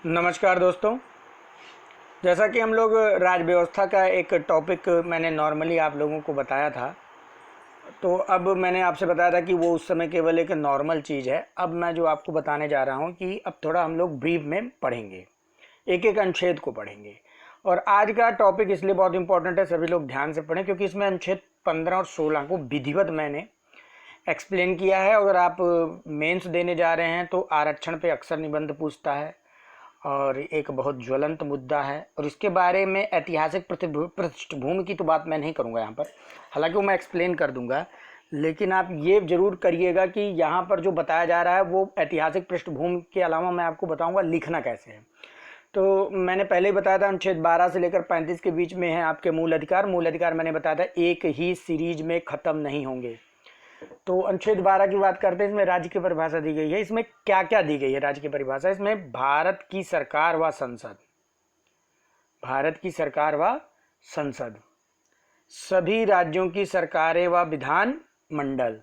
नमस्कार दोस्तों। जैसा कि हम लोग राज्य व्यवस्था का एक टॉपिक मैंने नॉर्मली आप लोगों को बताया था, तो अब मैंने आपसे बताया था कि वो उस समय केवल एक नॉर्मल चीज़ है। अब मैं जो आपको बताने जा रहा हूँ कि अब थोड़ा हम लोग ब्रीफ में पढ़ेंगे, एक एक अनुच्छेद को पढ़ेंगे। और आज का टॉपिक इसलिए बहुत इंपॉर्टेंट है, सभी लोग ध्यान से पढ़ें, क्योंकि इसमें अनुच्छेद 15 और 16 को विधिवत मैंने एक्सप्लेन किया है। अगर आप मेंस देने जा रहे हैं तो आरक्षण पे अक्सर निबंध पूछता है और एक बहुत ज्वलंत मुद्दा है, और इसके बारे में ऐतिहासिक पृष्ठभूमि की तो बात मैं नहीं करूंगा यहाँ पर, हालांकि वो मैं एक्सप्लेन कर दूंगा। लेकिन आप ये जरूर करिएगा कि यहाँ पर जो बताया जा रहा है वो ऐतिहासिक पृष्ठभूमि के अलावा मैं आपको बताऊंगा लिखना कैसे है। तो मैंने पहले ही बताया था अनुच्छेद 12 से लेकर 35 के बीच में है आपके मूल अधिकार। मूल अधिकार मैंने बताया था एक ही सीरीज में ख़त्म नहीं होंगे। तो अनुच्छेद 12 की बात करते हैं। इसमें राज्य की परिभाषा दी गई है। इसमें क्या क्या दी गई है राज्य की परिभाषा? इसमें भारत की सरकार व संसद, भारत की सरकार व संसद, सभी राज्यों की सरकारें व विधान मंडल,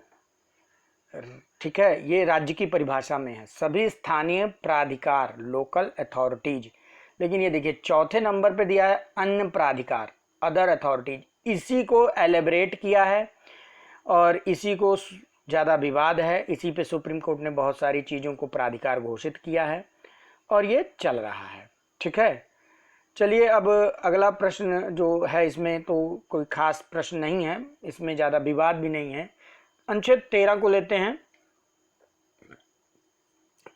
ठीक है, ये राज्य की परिभाषा में है। सभी स्थानीय प्राधिकार, लोकल अथॉरिटीज। लेकिन ये देखिए चौथे नंबर पे दिया है अन्य प्राधिकार, अदर अथॉरिटीज। इसी को एलेबरेट किया है और इसी को ज़्यादा विवाद है। इसी पे सुप्रीम कोर्ट ने बहुत सारी चीज़ों को प्राधिकार घोषित किया है और ये चल रहा है। ठीक है, चलिए अब अगला प्रश्न जो है, इसमें तो कोई खास प्रश्न नहीं है, इसमें ज़्यादा विवाद भी नहीं है। अनुच्छेद 13 को लेते हैं।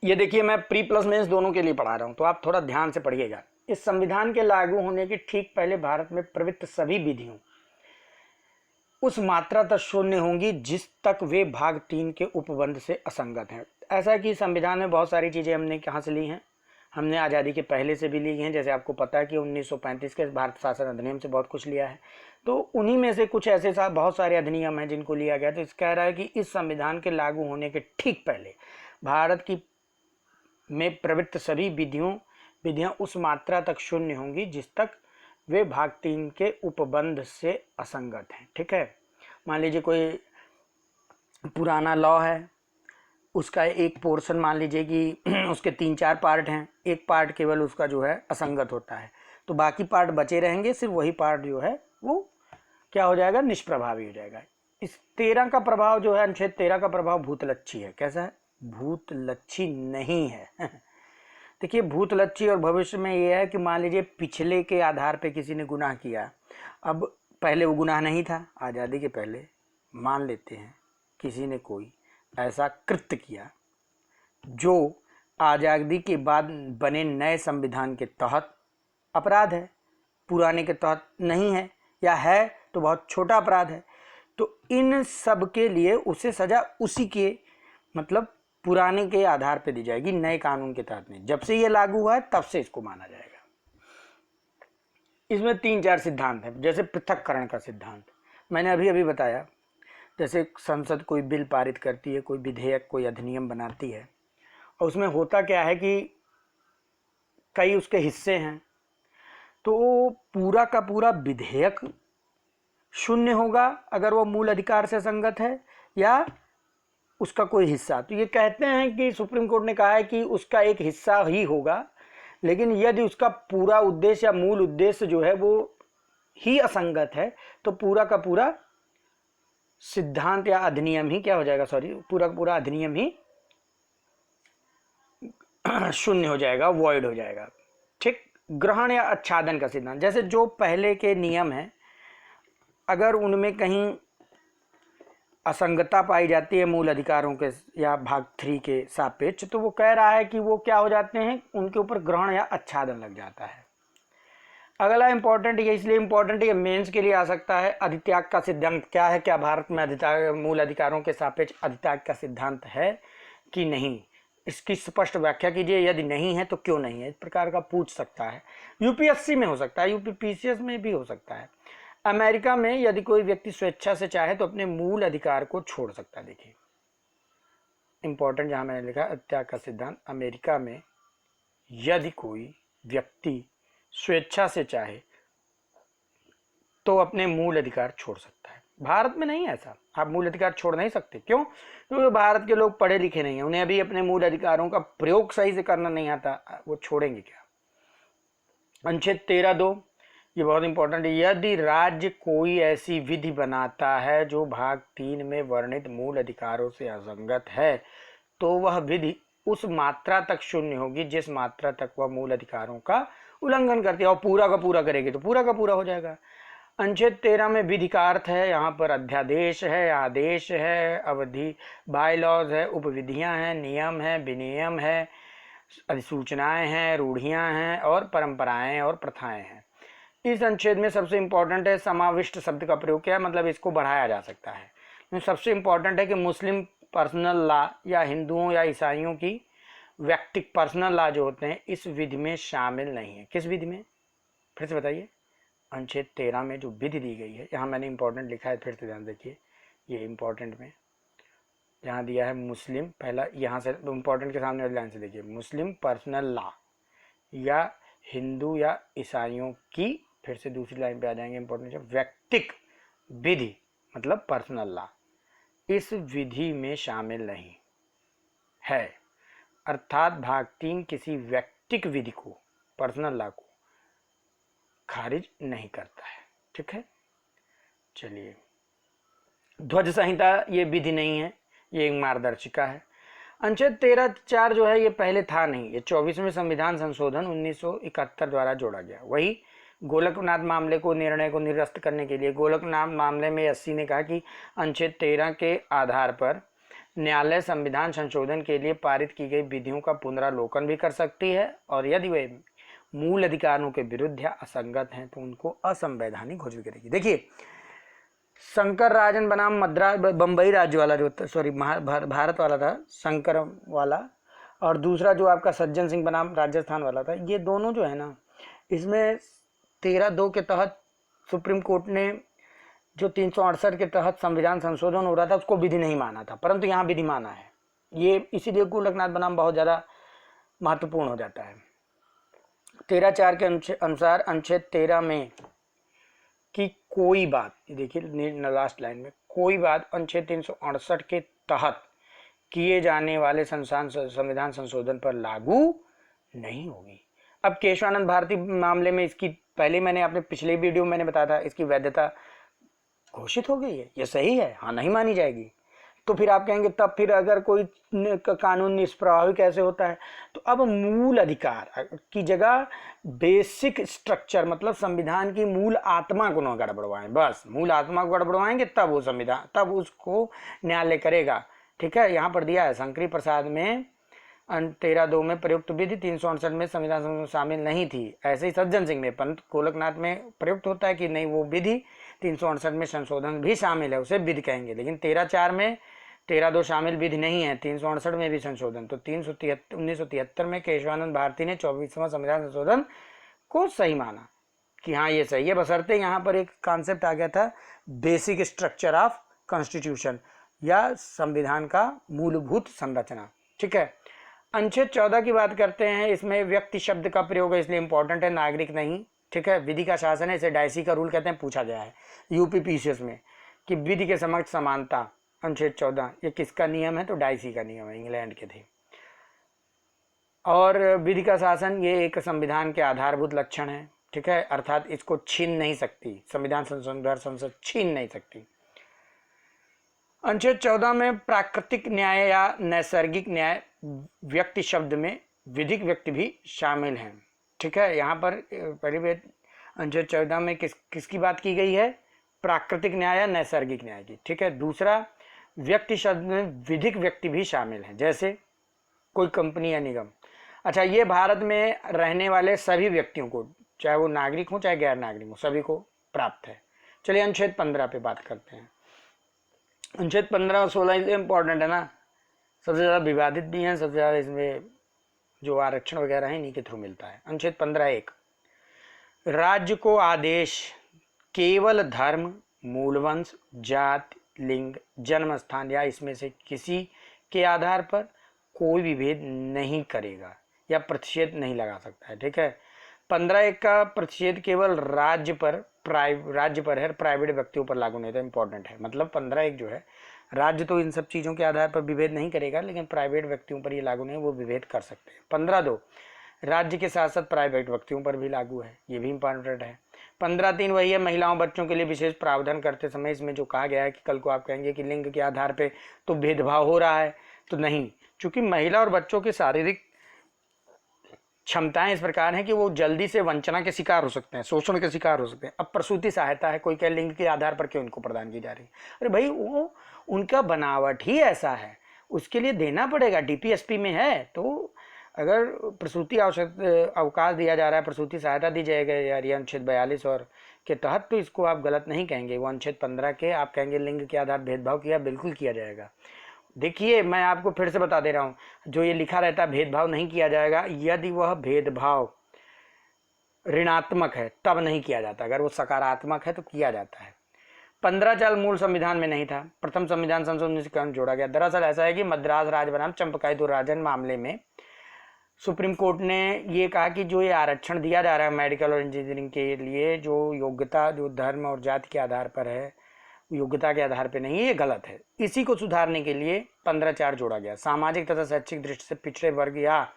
ये देखिए मैं प्री प्लस मेंस दोनों के लिए पढ़ा रहा हूँ, तो आप थोड़ा ध्यान से पढ़िएगा। इस संविधान के लागू होने के ठीक पहले भारत में प्रवृत्त सभी विधियों उस मात्रा तक शून्य होंगी जिस तक वे भाग 3 के उपबंध से असंगत हैं। ऐसा कि संविधान में बहुत सारी चीज़ें हमने कहाँ से ली हैं? हमने आज़ादी के पहले से भी ली हैं। जैसे आपको पता है कि 1935 के भारत शासन अधिनियम से बहुत कुछ लिया है। तो उन्हीं में से कुछ ऐसे बहुत सारे अधिनियम हैं जिनको लिया गया। तो इस कह रहा है कि इस संविधान के लागू होने के ठीक पहले भारत की में प्रवृत्त सभी विधियां उस मात्रा तक शून्य होंगी जिस तक वे भाग 3 के उपबंध से असंगत हैं। ठीक है, मान लीजिए कोई पुराना लॉ है, उसका एक पोर्शन मान लीजिए कि उसके 3-4 पार्ट हैं, एक पार्ट केवल उसका जो है असंगत होता है, तो बाकी पार्ट बचे रहेंगे, सिर्फ वही पार्ट जो है वो क्या हो जाएगा? निष्प्रभावी हो जाएगा। इस 13 का प्रभाव जो है, अनुच्छेद 13 का प्रभाव भूतलक्षी है। कैसा है? भूतलक्षी नहीं है। देखिए भूतलक्षी और भविष्य में ये है कि मान लीजिए पिछले के आधार पे किसी ने गुनाह किया, अब पहले वो गुनाह नहीं था, आज़ादी के पहले मान लेते हैं किसी ने कोई ऐसा कृत्य किया जो आज़ादी के बाद बने नए संविधान के तहत अपराध है, पुराने के तहत नहीं है, या है तो बहुत छोटा अपराध है, तो इन सब के लिए उसे सज़ा उसी के मतलब पुराने के आधार पर दी जाएगी, नए कानून के तहत नहीं। जब से ये लागू हुआ है तब से इसको माना जाएगा। इसमें 3-4 सिद्धांत हैं। जैसे पृथक्करण का सिद्धांत मैंने अभी अभी बताया। जैसे संसद कोई बिल पारित करती है, कोई विधेयक, कोई अधिनियम बनाती है, और उसमें होता क्या है कि कई उसके हिस्से हैं, तो पूरा का पूरा विधेयक शून्य होगा अगर वो मूल अधिकार से संगत है, या उसका कोई हिस्सा। तो ये कहते हैं कि सुप्रीम कोर्ट ने कहा है कि उसका एक हिस्सा ही होगा, लेकिन यदि उसका पूरा उद्देश्य या मूल उद्देश्य जो है वो ही असंगत है, तो पूरा का पूरा सिद्धांत या अधिनियम ही क्या हो जाएगा? पूरा का पूरा अधिनियम ही शून्य हो जाएगा, वॉइड हो जाएगा। ठीक, ग्रहण या आच्छादन का सिद्धांत। जैसे जो पहले के नियम हैं, अगर उनमें कहीं असंगतता पाई जाती है मूल अधिकारों के या भाग 3 के सापेक्ष, तो वो कह रहा है कि वो क्या हो जाते हैं, उनके ऊपर ग्रहण या आच्छादन लग जाता है। अगला इंपॉर्टेंट, ये इसलिए इंपॉर्टेंट है, मेंस के लिए आ सकता है। अधित्याग का सिद्धांत क्या है? क्या भारत में मूल अधिकारों के सापेक्ष अधित्याग का सिद्धांत है कि नहीं? इसकी स्पष्ट व्याख्या कीजिए। यदि नहीं है तो क्यों नहीं है? इस प्रकार का पूछ सकता है। यूपीएससी में हो सकता है, यूपीपीसीएस में भी हो सकता है। अमेरिका में यदि कोई व्यक्ति स्वेच्छा से चाहे तो अपने मूल अधिकार को छोड़ सकता है। देखिए इंपॉर्टेंट, जहां मैंने लिखा अधित्याग का सिद्धांत, अमेरिका में यदि कोई व्यक्ति स्वेच्छा से चाहे तो अपने मूल अधिकार छोड़ सकता है। भारत में नहीं है ऐसा, आप मूल अधिकार छोड़ नहीं सकते। क्यों? क्योंकि भारत के लोग पढ़े लिखे नहीं हैं, उन्हें अभी अपने मूल अधिकारों का प्रयोग सही से करना नहीं आता, वो छोड़ेंगे क्या? अनुच्छेद 13(2) ये बहुत इंपॉर्टेंट है। यदि राज्य कोई ऐसी विधि बनाता है जो भाग 3 में वर्णित मूल अधिकारों से असंगत है तो वह विधि उस मात्रा तक शून्य होगी जिस मात्रा तक वह मूल अधिकारों का उल्लंघन करती है, और पूरा का पूरा करेगी तो पूरा का पूरा हो जाएगा। अनुच्छेद 13 में विधि का अर्थ है, यहाँ पर अध्यादेश है, आदेश है, अवधि बायलॉज है, उपविधियां हैं, नियम है, विनियम है, अधिसूचनाएं हैं, रूढ़ियां हैं और परंपराएं और प्रथाएं हैं। इस अनुच्छेद में सबसे इंपॉर्टेंट है समाविष्ट शब्द का प्रयोग किया, मतलब इसको बढ़ाया जा सकता है। तो सबसे इंपॉर्टेंट है कि मुस्लिम पर्सनल लॉ या हिंदुओं या ईसाइयों की व्यक्तिक पर्सनल लॉ जो होते हैं इस विधि में शामिल नहीं है। किस विधि में? फिर से बताइए। अनुच्छेद 13 में जो विधि दी गई है, यहाँ मैंने इंपॉर्टेंट लिखा है, फिर से ध्यान देखिए, ये इंपॉर्टेंट में यहाँ दिया है मुस्लिम, पहला यहाँ से इंपॉर्टेंट के सामने वाली लाइन से देखिए, मुस्लिम पर्सनल लॉ या हिंदू या ईसाइयों की, फिर से दूसरी लाइन पे आ जाएंगे इंपॉर्टेंट, व्यक्तिक विधि मतलब पर्सनल लॉ इस विधि में शामिल नहीं है। अर्थात भाग 3 किसी व्यक्तिक विधि को, पर्सनल लॉ को खारिज नहीं करता है। ठीक है, चलिए। ध्वज संहिता ये विधि नहीं है, ये एक मार्गदर्शिका है। अनुच्छेद 13(4) जो है ये पहले था नहीं, ये 24वें संविधान संशोधन 1971 द्वारा जोड़ा गया। वही गोलकनाथ मामले को, निर्णय को निरस्त करने के लिए गोलकनाथ मामले में 80 ने कहा कि अनुच्छेद 13 के आधार पर न्यायालय संविधान संशोधन के लिए पारित की गई विधियों का पुनरावलोकन भी कर सकती है और यदि वे मूल अधिकारों के विरुद्ध या असंगत हैं तो उनको असंवैधानिक घोषित करेगी। देखिए, शंकर राजन बनाम मद्रास बम्बई राज्य वाला जो सॉरी भारत वाला था, शंकर वाला, और दूसरा जो आपका सज्जन सिंह बनाम राजस्थान वाला था, ये दोनों जो है ना, इसमें 13(2) के तहत सुप्रीम कोर्ट ने जो 368 के तहत संविधान संशोधन हो रहा था उसको विधि नहीं माना था, परंतु यहाँ विधि माना है। ये इसीलिए गोलकनाथ बनाम बहुत ज़्यादा महत्वपूर्ण हो जाता है। 13(4) के अनुसार अनुच्छेद 13 में कि कोई बात, देखिए लास्ट लाइन में, कोई बात अनुच्छेद 368 के तहत किए जाने वाले संविधान संशोधन पर लागू नहीं होगी। अब केशवानंद भारती मामले में इसकी पहले मैंने अपने पिछले वीडियो में मैंने बताया था, इसकी वैधता घोषित हो गई है, ये सही है, हाँ नहीं मानी जाएगी। तो फिर आप कहेंगे तब फिर अगर कोई कानून निष्प्रभावी कैसे होता है? तो अब मूल अधिकार की जगह बेसिक स्ट्रक्चर मतलब संविधान की मूल आत्मा को न गड़बड़वाएं, बस मूल आत्मा को गड़बड़वाएंगे तब वो संविधान, तब उसको न्यायालय करेगा। ठीक है, यहाँ पर दिया है शंकरी प्रसाद में 13(2) में प्रयुक्त विधि 368 में संविधान शामिल नहीं थी। ऐसे ही सज्जन सिंह में, परंतु गोलकनाथ में प्रयुक्त होता है कि नहीं, वो विधि 368 में संशोधन भी शामिल है, उसे विधि कहेंगे। लेकिन 13(4) में 13(2) शामिल विधि नहीं है, 368 में भी संशोधन। तो 1973 में केशवानंद भारती ने 24वां संविधान संशोधन को सही माना कि हाँ ये सही है, बशर्ते यहाँ पर एक कॉन्सेप्ट आ गया था बेसिक स्ट्रक्चर ऑफ कॉन्स्टिट्यूशन या संविधान का मूलभूत संरचना। ठीक है, अनुच्छेद 14 की बात करते हैं। इसमें व्यक्ति शब्द का प्रयोग है, इसलिए इंपॉर्टेंट है, नागरिक नहीं। ठीक है, विधि का शासन है, इसे डायसी का रूल कहते हैं, पूछा गया है यूपीपीसीएस में कि विधि के समक्ष समानता, अनुच्छेद 14 ये किसका नियम है? तो डायसी का नियम है, इंग्लैंड के थे। और विधि का शासन ये एक संविधान के आधारभूत लक्षण है। ठीक है, अर्थात इसको छीन नहीं सकती संविधान संसद छीन नहीं सकती। अनुच्छेद 14 में प्राकृतिक न्याय या नैसर्गिक न्याय व्यक्ति शब्द में विधिक व्यक्ति भी शामिल हैं। ठीक है, यहाँ पर पहली बात अनुच्छेद 14 में किसकी बात की गई है? प्राकृतिक न्याय या नैसर्गिक न्याय की। ठीक है, दूसरा व्यक्ति शब्द में विधिक व्यक्ति भी शामिल हैं, जैसे कोई कंपनी या निगम। अच्छा, ये भारत में रहने वाले सभी व्यक्तियों को, चाहे वो नागरिक हो चाहे गैर नागरिक हो, सभी को प्राप्त है। चलिए अनुच्छेद 15 पे बात करते हैं। अनुच्छेद 15 और 16 इसलिए इम्पोर्टेंट है ना, सबसे ज़्यादा विवादित भी हैं, सबसे ज़्यादा इसमें जो आरक्षण वगैरह है इन्हीं के थ्रू मिलता है। अनुच्छेद 15(1) राज्य को आदेश केवल धर्म, मूलवंश, जाति, लिंग, जन्म स्थान या इसमें से किसी के आधार पर कोई भी भेद नहीं करेगा या प्रतिषेध नहीं लगा सकता है। ठीक है, 15 एक का प्रतिषेध केवल राज्य पर है, प्राइवेट व्यक्तियों पर लागू नहीं था। इंपॉर्टेंट है, मतलब 15 एक जो है राज्य तो इन सब चीज़ों के आधार पर विभेद नहीं करेगा, लेकिन प्राइवेट व्यक्तियों पर ये लागू नहीं, वो विभेद कर सकते हैं। 15(2) राज्य के साथ साथ प्राइवेट व्यक्तियों पर भी लागू है, ये भी इंपॉर्टेंट है। 15(3) वही है, महिलाओं बच्चों के लिए विशेष प्रावधान करते समय इसमें जो कहा गया है कि कल को आप कहेंगे कि लिंग के आधार पे तो भेदभाव हो रहा है, तो नहीं, क्योंकि महिला और बच्चों की शारीरिक क्षमताएं इस प्रकार हैं कि वो जल्दी से वंचना के शिकार हो सकते हैं, शोषण के शिकार हो सकते हैं। अब प्रसूति सहायता है, कोई कह लिंग के आधार पर क्यों इनको प्रदान की जा रही है? अरे भाई, वो उनका बनावट ही ऐसा है, उसके लिए देना पड़ेगा। डीपीएसपी में है, तो अगर प्रसूति अवकाश दिया जा रहा है, प्रसूति सहायता दी जाएगी यार, ये अनुच्छेद 42 और के तहत, तो इसको आप गलत नहीं कहेंगे। वो अनुच्छेद 15 के आप कहेंगे लिंग के आधार भेदभाव किया, बिल्कुल किया जाएगा। देखिए, मैं आपको फिर से बता दे रहा हूँ, जो ये लिखा रहता है भेदभाव नहीं किया जाएगा, यदि वह भेदभाव ऋणात्मक है तब नहीं किया जाता, अगर वो सकारात्मक है तो किया जाता है। 15(4) मूल संविधान में नहीं था, प्रथम संविधान संशोधन से कारण जोड़ा गया। दरअसल ऐसा है कि मद्रास राज बनाम चंपकाई राजन मामले में सुप्रीम कोर्ट ने ये कहा कि जो ये आरक्षण दिया जा रहा है मेडिकल और इंजीनियरिंग के लिए, जो योग्यता जो धर्म और जाति के आधार पर है, योग्यता के आधार पर नहीं है, ये गलत है। इसी को सुधारने के लिए 15(4) जोड़ा गया। सामाजिक तथा शैक्षिक दृष्टि से पिछड़े वर्ग या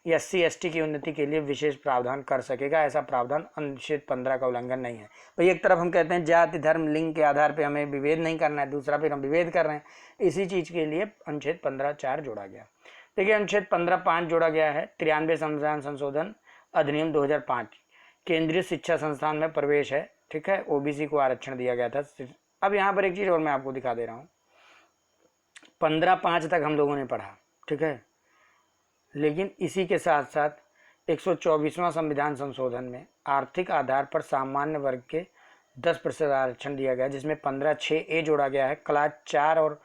SC/ST की उन्नति के लिए विशेष प्रावधान कर सकेगा, ऐसा प्रावधान अनुच्छेद 15 का उल्लंघन नहीं है। भाई, एक तरफ हम कहते हैं जाति धर्म लिंग के आधार पर हमें विभेद नहीं करना है, दूसरा फिर हम विभेद कर रहे हैं, इसी चीज़ के लिए अनुच्छेद 15(4) जोड़ा गया। देखिए, अनुच्छेद 15(5) जोड़ा गया है। 93 संविधान संशोधन अधिनियम 2005 केंद्रीय शिक्षा संस्थान में प्रवेश है, ठीक है, OBC को आरक्षण दिया गया था। अब यहाँ पर एक चीज़ और मैं आपको दिखा दे रहा हूँ, 15(5) तक हम लोगों ने पढ़ा, ठीक है, लेकिन इसी के साथ साथ 124वां संविधान संशोधन में आर्थिक आधार पर सामान्य वर्ग के 10% आरक्षण दिया गया, जिसमें 15(6)A जोड़ा गया है। क्लास 4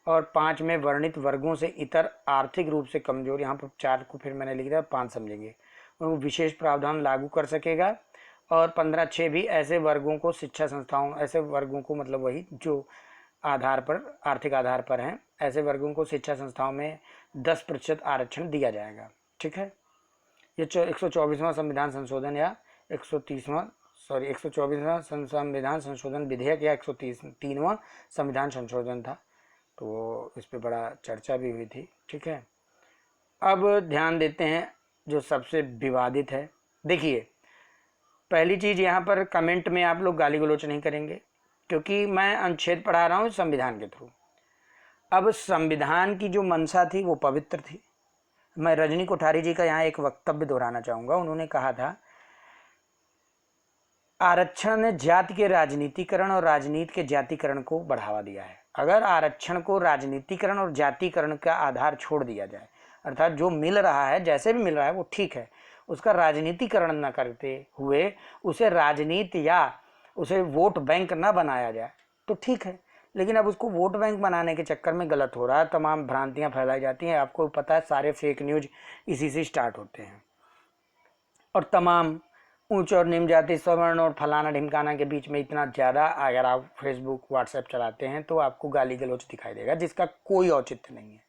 और 5 में वर्णित वर्गों से इतर आर्थिक रूप से कमजोर, यहाँ पर 4 को फिर मैंने लिख दिया, 5 समझेंगे, वो विशेष प्रावधान लागू कर सकेगा। और 15(6) भी ऐसे वर्गों को शिक्षा संस्थाओं, ऐसे वर्गों को मतलब वही जो आधार पर आर्थिक आधार पर हैं, ऐसे वर्गों को शिक्षा संस्थाओं में 10% आरक्षण दिया जाएगा, ठीक है। ये 124वां संविधान संशोधन या 124वां संविधान संशोधन विधेयक या 103वां संविधान संशोधन था, तो इस पर बड़ा चर्चा भी हुई थी, ठीक है। अब ध्यान देते हैं जो सबसे विवादित है। देखिए, पहली चीज़, यहाँ पर कमेंट में आप लोग गाली गलौच नहीं करेंगे, क्योंकि मैं अनुच्छेद पढ़ा रहा हूँ संविधान के थ्रू। अब संविधान की जो मंशा थी वो पवित्र थी। मैं रजनी कोठारी जी का यहाँ एक वक्तव्य दोहराना चाहूँगा। उन्होंने कहा था, आरक्षण ने जाति के राजनीतिकरण और राजनीति के जातिकरण को बढ़ावा दिया है। अगर आरक्षण को राजनीतिकरण और जातिकरण का आधार छोड़ दिया जाए, अर्थात जो मिल रहा है जैसे भी मिल रहा है वो ठीक है, उसका राजनीतिकरण न करते हुए उसे राजनीति या उसे वोट बैंक ना बनाया जाए तो ठीक है। लेकिन अब उसको वोट बैंक बनाने के चक्कर में गलत हो रहा है, तमाम भ्रांतियां फैलाई जाती हैं। आपको पता है, सारे फेक न्यूज इसी से स्टार्ट होते हैं, और तमाम उच्च और निम्न जाति, सवर्ण और फलाना ढिमकाना के बीच में इतना ज़्यादा, अगर आप फेसबुक व्हाट्सएप चलाते हैं तो आपको गाली गलौच दिखाई देगा, जिसका कोई औचित्य नहीं है।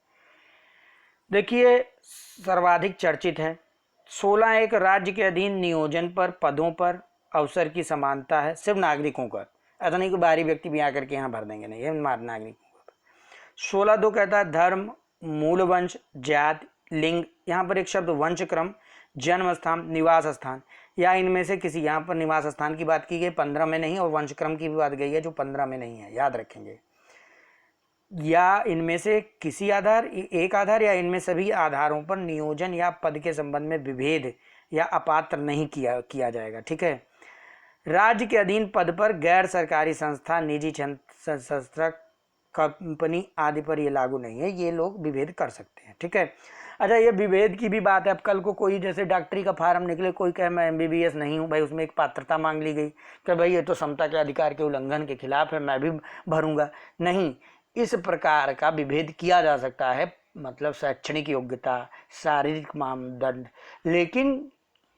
देखिए, सर्वाधिक चर्चित है 16(1) राज्य के अधीन नियोजन पर पदों पर अवसर की समानता है, सिर्फ नागरिकों का, ऐसा नहीं कि बाहरी व्यक्ति भी आकर के यहाँ भर देंगे, नहीं, ये नागरिकों का। 16(2) कहता है धर्म, मूल वंश, जाति, लिंग, यहाँ पर एक शब्द वंश क्रम, जन्म स्थान, निवास स्थान, या इनमें से किसी, यहाँ पर निवास स्थान की बात की गई 15 में नहीं, और वंश क्रम की भी बात गई है जो 15 में नहीं है, याद रखेंगे। या इनमें से किसी आधार, एक आधार या इनमें सभी आधारों पर नियोजन या पद के संबंध में विभेद या अपात्र नहीं किया जाएगा, ठीक है। राज्य के अधीन पद पर गैर सरकारी संस्था, निजी संस्था, कंपनी आदि पर ये लागू नहीं है, ये लोग विभेद कर सकते हैं, ठीक है। अच्छा, ये विभेद की भी बात है। अब कल को कोई जैसे डॉक्टरी का फार्म निकले, कोई कहे मैं MBBS नहीं हूँ, भाई उसमें एक पात्रता मांग ली गई कि भाई ये तो समता के अधिकार के उल्लंघन के खिलाफ है, मैं भी भरूंगा, नहीं, इस प्रकार का विभेद किया जा सकता है, मतलब शैक्षणिक योग्यता, शारीरिक मानदंड, लेकिन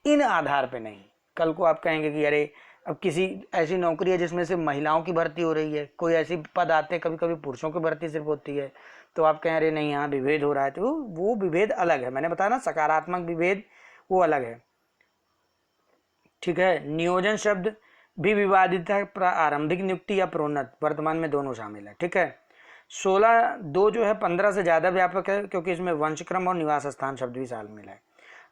इन आधार पे नहीं। कल को आप कहेंगे कि अरे अब किसी ऐसी नौकरी है जिसमें सिर्फ महिलाओं की भर्ती हो रही है, कोई ऐसी पद आते हैं कभी कभी पुरुषों की भर्ती सिर्फ होती है, तो आप कहें अरे नहीं यहाँ विभेद हो रहा है, तो वो विभेद अलग है। मैंने बताया ना, सकारात्मक विभेद वो अलग है। ठीक है। नियोजन शब्द भी विवादित है, प्रारंभिक नियुक्ति या प्रोन्नत, वर्तमान में दोनों शामिल है। ठीक है। 16(2) जो है 15 से ज़्यादा व्यापक है क्योंकि इसमें वंशक्रम और निवास स्थान शब्द भी शामिल है।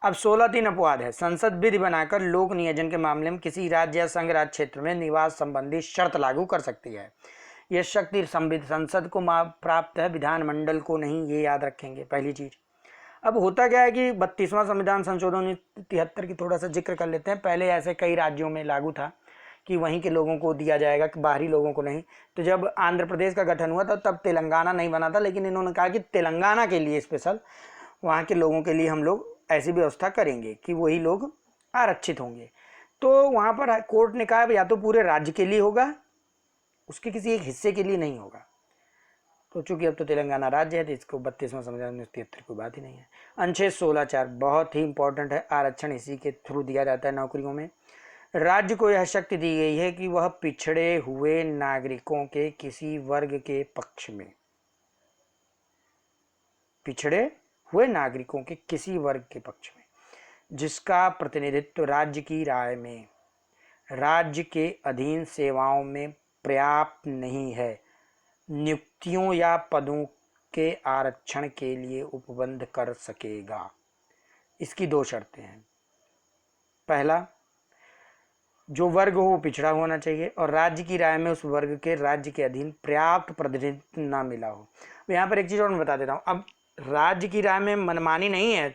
अब 16(3) अपवाद है। संसद विधि बनाकर लोक नियोजन के मामले में किसी राज्य या संघ राज्य क्षेत्र में निवास संबंधी शर्त लागू कर सकती है। यह शक्ति संसद को प्राप्त है, विधानमंडल को नहीं, ये याद रखेंगे पहली चीज। अब होता क्या है कि 32वां संविधान संशोधन 73 की थोड़ा सा जिक्र कर लेते हैं। पहले ऐसे कई राज्यों में लागू था कि वहीं के लोगों को दिया जाएगा, कि बाहरी लोगों को नहीं। तो जब आंध्र प्रदेश का गठन हुआ था तब तेलंगाना नहीं बना था, लेकिन इन्होंने कहा कि तेलंगाना के लिए स्पेशल वहाँ के लोगों के लिए हम लोग ऐसी व्यवस्था करेंगे कि वही लोग आरक्षित होंगे। तो वहाँ पर कोर्ट ने कहा या तो पूरे राज्य के लिए होगा, उसके किसी एक हिस्से के लिए नहीं होगा। तो चूंकि अब तो तेलंगाना राज्य है तो इसको 32वां संविधान 73 कोई बात ही नहीं है। अनुच्छेद 16(4) बहुत ही इंपॉर्टेंट है। आरक्षण इसी के थ्रू दिया जाता है नौकरियों में। राज्य को यह शक्ति दी गई है कि वह पिछड़े हुए नागरिकों के किसी वर्ग के पक्ष में, पिछड़े हुए नागरिकों के किसी वर्ग के पक्ष में जिसका प्रतिनिधित्व राज्य की राय में राज्य के अधीन सेवाओं में पर्याप्त नहीं है, नियुक्तियों या पदों के आरक्षण के लिए उपबंध कर सकेगा। इसकी दो शर्तें हैं। पहला, जो वर्ग हो वो पिछड़ा होना चाहिए और राज्य की राय में उस वर्ग के राज्य के अधीन पर्याप्त प्रतिनिधित्व ना मिला हो। यहाँ पर एक चीज़ और मैं बता देता हूँ। अब राज्य की राय में मनमानी नहीं है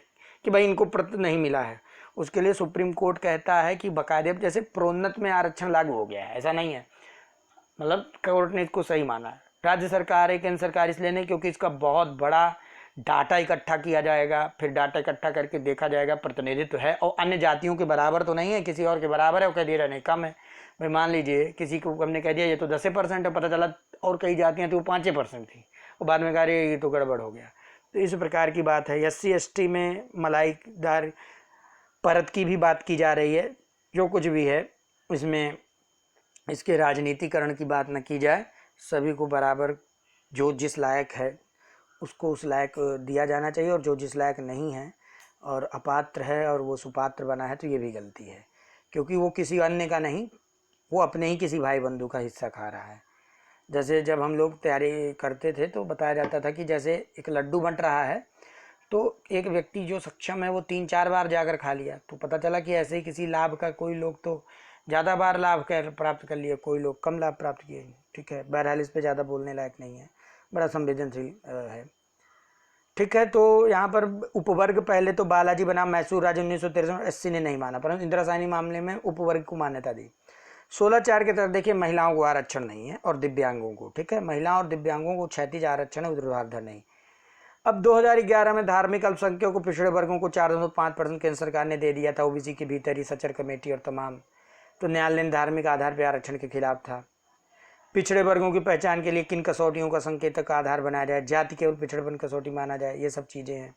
कि भाई इनको प्रति नहीं मिला है, उसके लिए सुप्रीम कोर्ट कहता है कि बाकायदे जैसे प्रोन्नत में आरक्षण लागू हो गया है, ऐसा नहीं है, मतलब कोर्ट ने इसको सही माना है। राज्य सरकार है, केंद्र सरकार इसलिए नहीं क्योंकि इसका बहुत बड़ा डाटा इकट्ठा किया जाएगा, फिर डाटा इकट्ठा करके देखा जाएगा प्रतिनिधित्व है और अन्य जातियों के बराबर तो नहीं है, किसी और के बराबर है, वो कह दिया नहीं कम है। भाई मान लीजिए किसी को हमने कह दिया ये तो 10% है, पता चला और कई जातियाँ थी वो 5% थी, और बाद में कह रही ये तो गड़बड़ हो गया। तो इस प्रकार की बात है। SC/ST में मलाईदार परत की भी बात की जा रही है। जो कुछ भी है इसमें इसके राजनीतिकरण की बात न की जाए, सभी को बराबर जो जिस लायक है उसको उस लायक दिया जाना चाहिए, और जो जिस लायक नहीं है और अपात्र है और वो सुपात्र बना है तो ये भी गलती है, क्योंकि वो किसी अन्य का नहीं, वो अपने ही किसी भाई बंधु का हिस्सा खा रहा है। जैसे जब हम लोग तैयारी करते थे तो बताया जाता था कि जैसे एक लड्डू बंट रहा है तो एक व्यक्ति जो सक्षम है वो 3-4 बार जाकर खा लिया, तो पता चला कि ऐसे ही किसी लाभ का कोई लोग तो ज़्यादा बार लाभ प्राप्त कर लिए, कोई लोग कम लाभ प्राप्त किए। ठीक है, बहरहाल इस पर ज़्यादा बोलने लायक नहीं है, बड़ा संवेदनशील है। ठीक है, तो यहाँ पर उपवर्ग पहले तो बालाजी बनाम मैसूर राज्य 1963 SC ने नहीं माना, परंतु इंदिरा साहनी मामले में उपवर्ग को मान्यता दी। 16(4) के तहत देखिए महिलाओं को आरक्षण नहीं है और दिव्यांगों को, ठीक है, महिलाओं और दिव्यांगों को क्षैतिज आरक्षण है, ऊर्ध्वाधर नहीं। अब 2011 में धार्मिक अल्पसंख्यकों को पिछड़े वर्गों को 4.5% केंद्र सरकार ने दे दिया था, OBC के भीतर ही सचर कमेटी और तमाम। तो न्यायालय ने धार्मिक आधार पर आरक्षण के खिलाफ था। पिछड़े वर्गों की पहचान के लिए किन कसौटियों का संकेतक का आधार बनाया जाए, जाति केवल पिछड़ेपन कसौटी माना जाए, ये सब चीज़ें हैं।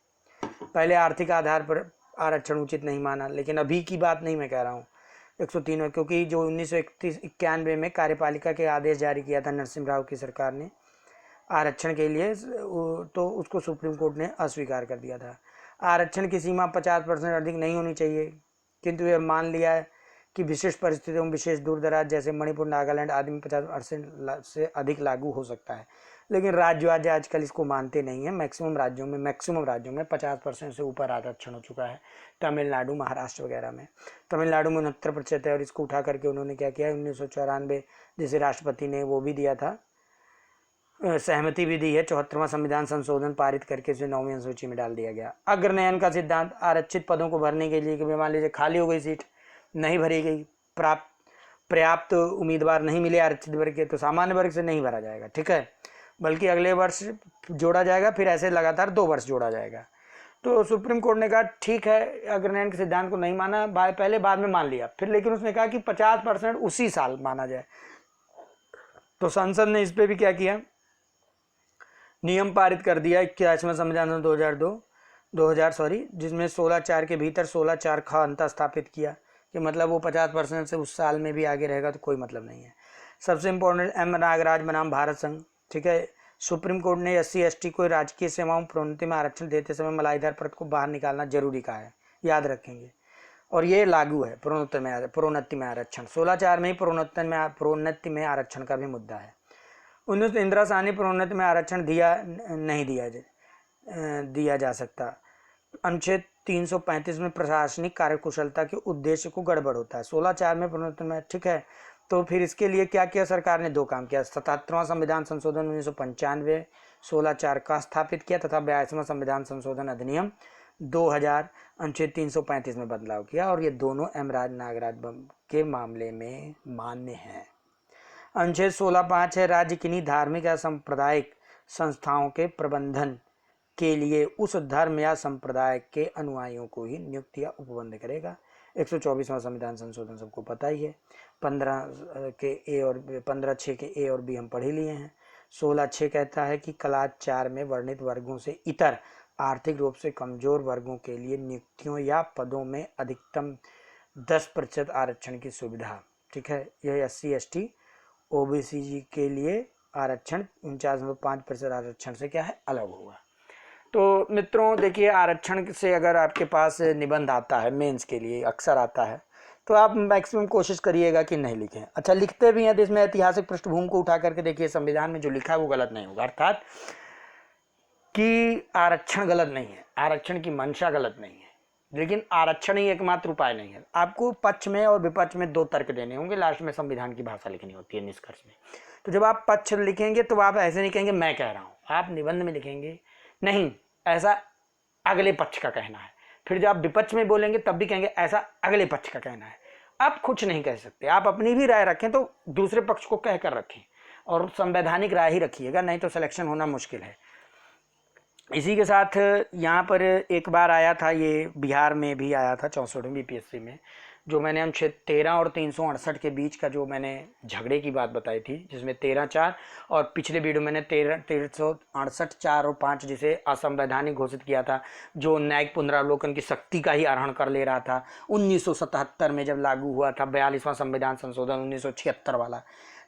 पहले आर्थिक आधार पर आरक्षण उचित नहीं माना, लेकिन अभी की बात नहीं मैं कह रहा हूँ 103 में, क्योंकि जो 1991 में कार्यपालिका के आदेश जारी किया था नरसिम्हा राव की सरकार ने आरक्षण के लिए, तो उसको सुप्रीम कोर्ट ने अस्वीकार कर दिया था। आरक्षण की सीमा 50% अधिक नहीं होनी चाहिए, किंतु यह मान लिया है कि विशेष परिस्थितियों में विशेष दूर दराज जैसे मणिपुर, नागालैंड आदि में 50% से अधिक लागू हो सकता है, लेकिन राज्य आजकल इसको मानते नहीं है। मैक्सिमम राज्यों में 50% से ऊपर आरक्षण हो चुका है। तमिलनाडु, महाराष्ट्र वगैरह में, तमिलनाडु में 69% है, और इसको उठा करके उन्होंने क्या किया, 1994 जैसे राष्ट्रपति ने वो भी दिया था, सहमति भी दी है, 74वां संविधान संशोधन पारित करके इसे 9वीं अनुसूची में डाल दिया गया। अग्रनयन का सिद्धांत, आरक्षित पदों को भरने के लिए कि मान लीजिए खाली हो गई सीट, नहीं भरी गई, पर्याप्त उम्मीदवार नहीं मिले आरक्षित वर्ग के, तो सामान्य वर्ग से नहीं भरा जाएगा, ठीक है, बल्कि अगले वर्ष जोड़ा जाएगा, फिर ऐसे लगातार 2 वर्ष जोड़ा जाएगा। तो सुप्रीम कोर्ट ने कहा ठीक है, अग्रनयन के सिद्धांत को नहीं माना पहले, बाद में मान लिया फिर, लेकिन उसने कहा कि 50% उसी साल माना जाए। तो संसद ने इस पर भी क्या किया, नियम पारित कर दिया 81वां संविधान 2000 जिसमें 16(4) के भीतर 16(4) का अंतर स्थापित किया कि मतलब वो 50% से उस साल में भी आगे रहेगा तो कोई मतलब नहीं है। सबसे इम्पोर्टेंट M नागराज बनाम भारत संघ, ठीक है, सुप्रीम कोर्ट ने SC/ST को राजकीय सेवाओं प्रोन्नति में आरक्षण देते समय मलाईदार परत को बाहर निकालना जरूरी कहा है, याद रखेंगे। और ये लागू है प्रोन्नति में आरक्षण। 16(4) में ही प्रोन्नति में आरक्षण का भी मुद्दा है। 19 इंदिरा साहनी प्रोन्नति में आरक्षण नहीं दिया जा सकता। अनुच्छेद 335 में प्रशासनिक कार्यकुशलता के उद्देश्य को गड़बड़ होता है। 16(4) में प्रोन्नति में, ठीक है। तो फिर इसके लिए क्या किया सरकार ने? 2 काम किया। 77वां संविधान संशोधन 1995 16(4) का स्थापित किया तथा 82वां संविधान संशोधन अधिनियम 2000 अनुच्छेद 335 में बदलाव किया, और ये दोनों एमराज नागराज के मामले में मान्य हैं। अनुच्छेद 16(5) है, राज्य किन्हीं धार्मिक या सांप्रदायिक संस्थाओं के प्रबंधन के लिए उस धर्म या संप्रदाय के अनुयायियों को ही नियुक्त या उपबंध करेगा। 124वां संविधान संशोधन सबको पता ही है। 15(6) के ए और बी हम पढ़ ही लिए हैं। 16(6) कहता है कि क्लास 4 में वर्णित वर्गों से इतर आर्थिक रूप से कमजोर वर्गों के लिए नियुक्तियों या पदों में अधिकतम 10% आरक्षण की सुविधा, ठीक है। यह SC ST OBC के लिए आरक्षण 49.5% आरक्षण से क्या है, अलग होगा। तो मित्रों देखिए, आरक्षण से अगर आपके पास निबंध आता है मेंस के लिए, अक्सर आता है, तो आप मैक्सिमम कोशिश करिएगा कि नहीं लिखें। अच्छा, लिखते भी हैं तो इसमें ऐतिहासिक पृष्ठभूमि को उठा करके देखिए, संविधान में जो लिखा है वो गलत नहीं होगा। अर्थात कि आरक्षण गलत नहीं है, आरक्षण की मंशा गलत नहीं है, लेकिन आरक्षण ही एकमात्र उपाय नहीं है। आपको पक्ष में और विपक्ष में 2 तर्क देने होंगे, लास्ट में संविधान की भाषा लिखनी होती है निष्कर्ष में। तो जब आप पक्ष लिखेंगे तो आप ऐसे नहीं कहेंगे मैं कह रहा हूँ, आप निबंध में लिखेंगे नहीं ऐसा अगले पक्ष का कहना है। फिर जब आप विपक्ष में बोलेंगे तब भी कहेंगे ऐसा अगले पक्ष का कहना है। आप कुछ नहीं कह सकते, आप अपनी भी राय रखें तो दूसरे पक्ष को कह कर रखें, और संवैधानिक राय ही रखिएगा, नहीं तो सिलेक्शन होना मुश्किल है। इसी के साथ यहाँ पर एक बार आया था, ये बिहार में भी आया था 64वीं BPSC में, जो मैंने अनुच्छेद 13 और 368 के बीच का जो मैंने झगड़े की बात बताई थी, जिसमें 13(4) और पिछले वीडियो मैंने 368 4 और 5 जिसे असंवैधानिक घोषित किया था, जो न्यायिक पुनरावलोकन की शक्ति का ही आहरण कर ले रहा था 1977 में जब लागू हुआ था 42वां संविधान संशोधन 1976 वाला।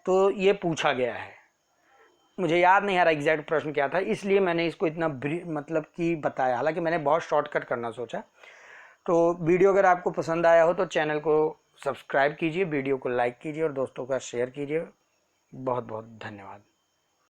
तो ये पूछा गया है, मुझे याद नहीं आ रहा एग्जैक्ट प्रश्न क्या था, इसलिए मैंने इसको इतना मतलब कि बताया, हालांकि मैंने बहुत शॉर्टकट करना सोचा। तो वीडियो अगर आपको पसंद आया हो तो चैनल को सब्सक्राइब कीजिए, वीडियो को लाइक कीजिए और दोस्तों का शेयर कीजिए। बहुत बहुत धन्यवाद।